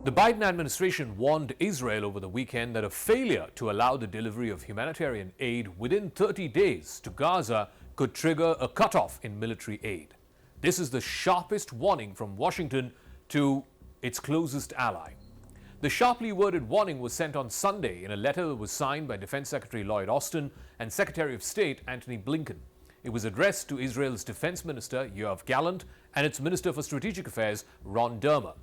The Biden administration warned Israel over the weekend that a failure to allow the delivery of humanitarian aid within 30 days to Gaza could trigger a cutoff in military aid. This is the sharpest warning from Washington to its closest ally. The sharply worded warning was sent on Sunday in a letter that was signed by Defense Secretary Lloyd J and Secretary of State Antony Blinken. It was addressed to Israel's Defense Minister Yoav Gallant and its Minister for Strategic Affairs Dermer.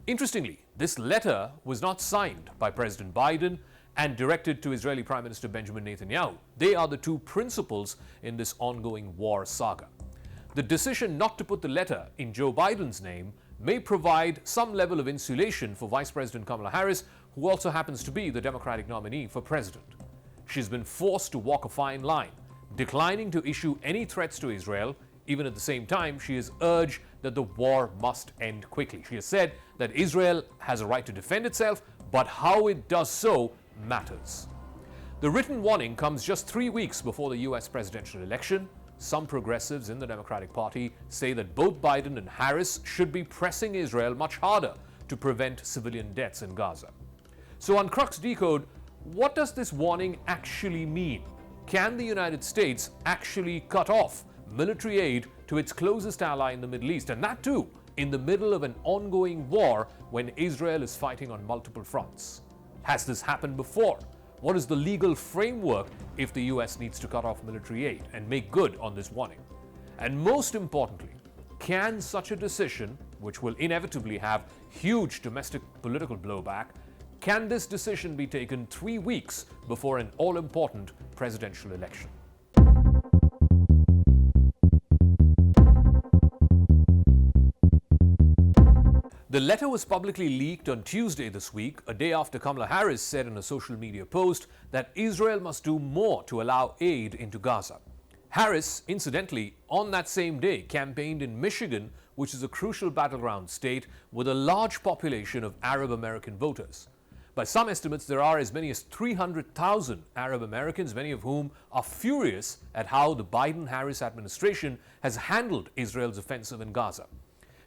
Interestingly, this letter was not signed by President Biden and directed to Israeli Prime Minister Benjamin Netanyahu. They are the two principals in this ongoing war saga. The decision not to put the letter in Joe Biden's name may provide some level of insulation for Vice President Kamala Harris, who also happens to be the Democratic nominee for president. She's been forced to walk a fine line, declining to issue any threats to Israel. Even at the same time, she has urged that the war must end quickly. She has said that Israel has a right to defend itself, but how it does so matters. The written warning comes just 3 weeks before the US presidential election. Some progressives in the Democratic Party say that both Biden and Harris should be pressing Israel much harder to prevent civilian deaths in Gaza. So on Crux Decode, what does this warning actually mean? Can the United States actually cut off military aid to its closest ally in the Middle East, and that too in the middle of an ongoing war when Israel is fighting on multiple fronts? Has this happened before? What is the legal framework if the US needs to cut off military aid and make good on this warning? And most importantly, can such a decision, which will inevitably have huge domestic political blowback, can this decision be taken 3 weeks before an all-important presidential election? The letter was publicly leaked on Tuesday this week, a day after Kamala Harris said in a social media post that Israel must do more to allow aid into Gaza. Harris, incidentally, on that same day campaigned in Michigan, which is a crucial battleground state with a large population of Arab American voters. By some estimates, there are as many as 300,000 Arab Americans, many of whom are furious at how the Biden-Harris administration has handled Israel's offensive in Gaza.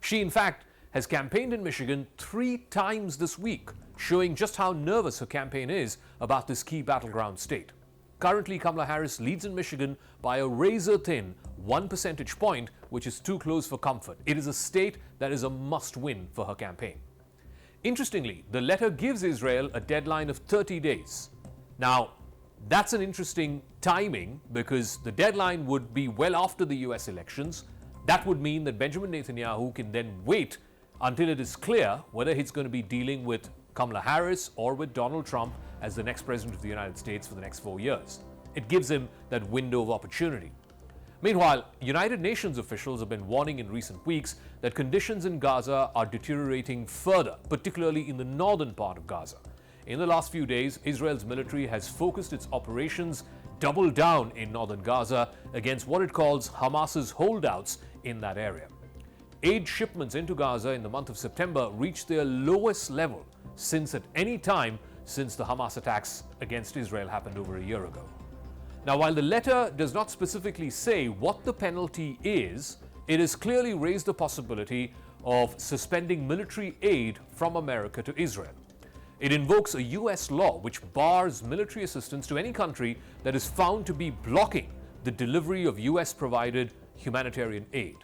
She, in fact, has campaigned in Michigan 3 times this week, showing just how nervous her campaign is about this key battleground state. Currently, Kamala Harris leads in Michigan by a razor-thin 1 percentage point, which is too close for comfort. It is a state that is a must-win for her campaign. Interestingly, the letter gives Israel a deadline of 30 days. Now, that's an interesting timing because the deadline would be well after the US elections. That would mean that Benjamin Netanyahu can then wait until it is clear whether he's going to be dealing with Kamala Harris or with Donald Trump as the next president of the United States for the next 4 years. It gives him that window of opportunity. Meanwhile, United Nations officials have been warning in recent weeks that conditions in Gaza are deteriorating further, particularly in the northern part of Gaza. In the last few days, Israel's military has focused its operations, doubled down in northern Gaza against what it calls Hamas's holdouts in that area. Aid shipments into Gaza in the month of September reached their lowest level at any time since the Hamas attacks against Israel happened over a year ago. Now, while the letter does not specifically say what the penalty is, it has clearly raised the possibility of suspending military aid from America to Israel. It invokes a US law which bars military assistance to any country that is found to be blocking the delivery of US-provided humanitarian aid.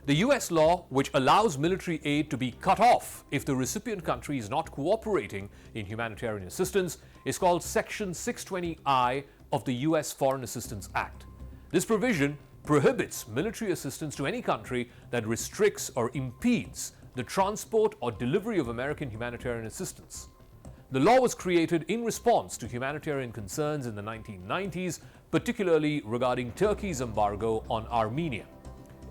The US law, which allows military aid to be cut off if the recipient country is not cooperating in humanitarian assistance, is called Section 620I of the US Foreign Assistance Act. This provision prohibits military assistance to any country that restricts or impedes the transport or delivery of American humanitarian assistance. The law was created in response to humanitarian concerns in the 1990s, particularly regarding Turkey's embargo on Armenia.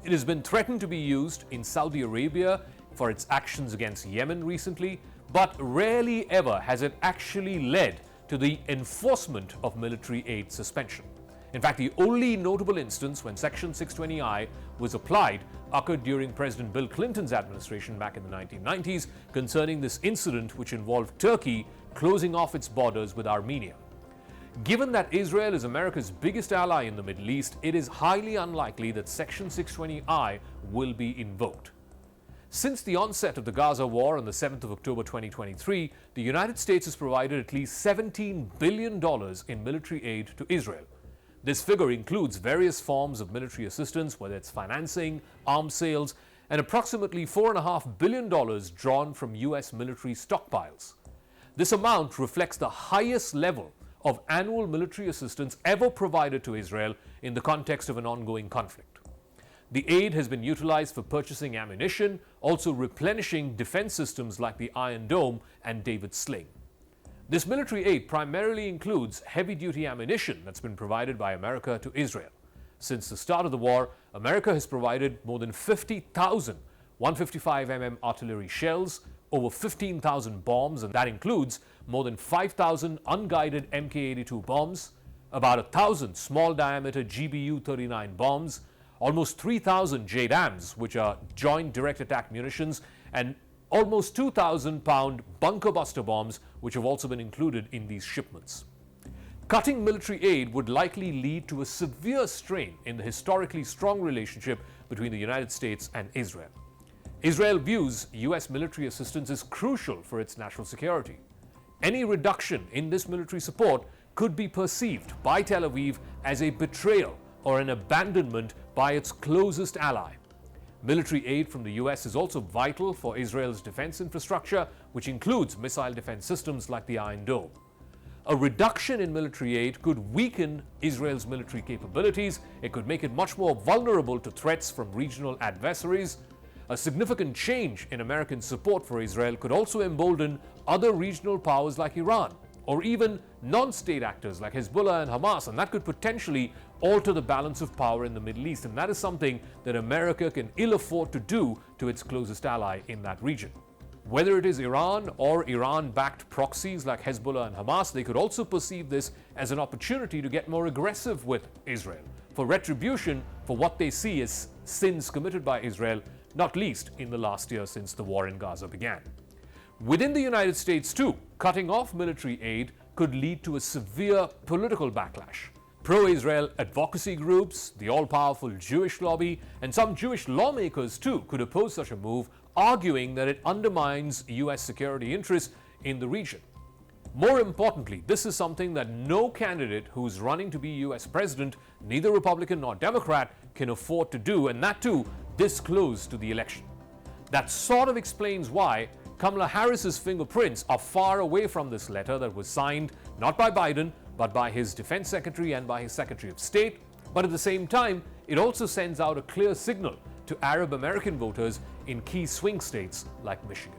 It has been threatened to be used in Saudi Arabia for its actions against Yemen recently, but rarely ever has it actually led to the enforcement of military aid suspension. In fact, the only notable instance when Section 620I was applied occurred during President Bill Clinton's administration back in the 1990s concerning this incident which involved Turkey closing off its borders with Armenia. Given that Israel is America's biggest ally in the Middle East, it is highly unlikely that Section 620I will be invoked. Since the onset of the Gaza war on the 7th of October 2023, the United States has provided at least $17 billion in military aid to Israel. This figure includes various forms of military assistance, whether it's financing, arms sales, and approximately $4.5 billion drawn from U.S. military stockpiles. This amount reflects the highest level of annual military assistance ever provided to Israel in the context of an ongoing conflict. The aid has been utilized for purchasing ammunition, also replenishing defense systems like the Iron Dome and David's Sling. This military aid primarily includes heavy-duty ammunition that's been provided by America to Israel. Since the start of the war, America has provided more than 50,000 155mm artillery shells, over 15,000 bombs, and that includes more than 5,000 unguided Mk-82 bombs, about 1,000 small-diameter GBU-39 bombs, almost 3,000 JDAMs, which are Joint Direct Attack Munitions, and almost 2,000-pound bunker buster bombs, which have also been included in these shipments. Cutting military aid would likely lead to a severe strain in the historically strong relationship between the United States and Israel. Israel views U.S. military assistance as crucial for its national security. Any reduction in this military support could be perceived by Tel Aviv as a betrayal or an abandonment by its closest ally. Military aid from the US is also vital for Israel's defense infrastructure, which includes missile defense systems like the Iron Dome. A reduction in military aid could weaken Israel's military capabilities. It could make it much more vulnerable to threats from regional adversaries. A significant change in American support for Israel could also embolden other regional powers like Iran, or even non-state actors like Hezbollah and Hamas, and that could potentially alter the balance of power in the Middle East, and that is something that America can ill afford to do to its closest ally in that region. Whether it is Iran or Iran-backed proxies like Hezbollah and Hamas, they could also perceive this as an opportunity to get more aggressive with Israel, for retribution for what they see as sins committed by Israel, not least in the last year since the war in Gaza began. Within the United States too, cutting off military aid could lead to a severe political backlash. Pro-Israel advocacy groups, the all-powerful Jewish lobby, and some Jewish lawmakers too could oppose such a move, arguing that it undermines U.S. security interests in the region. More importantly, this is something that no candidate who's running to be U.S. president, neither Republican nor Democrat, can afford to do, and that too this close to the election. That sort of explains why Kamala Harris's fingerprints are far away from this letter that was signed not by Biden, but by his Defense Secretary and by his Secretary of State. But at the same time, it also sends out a clear signal to Arab American voters in key swing states like Michigan.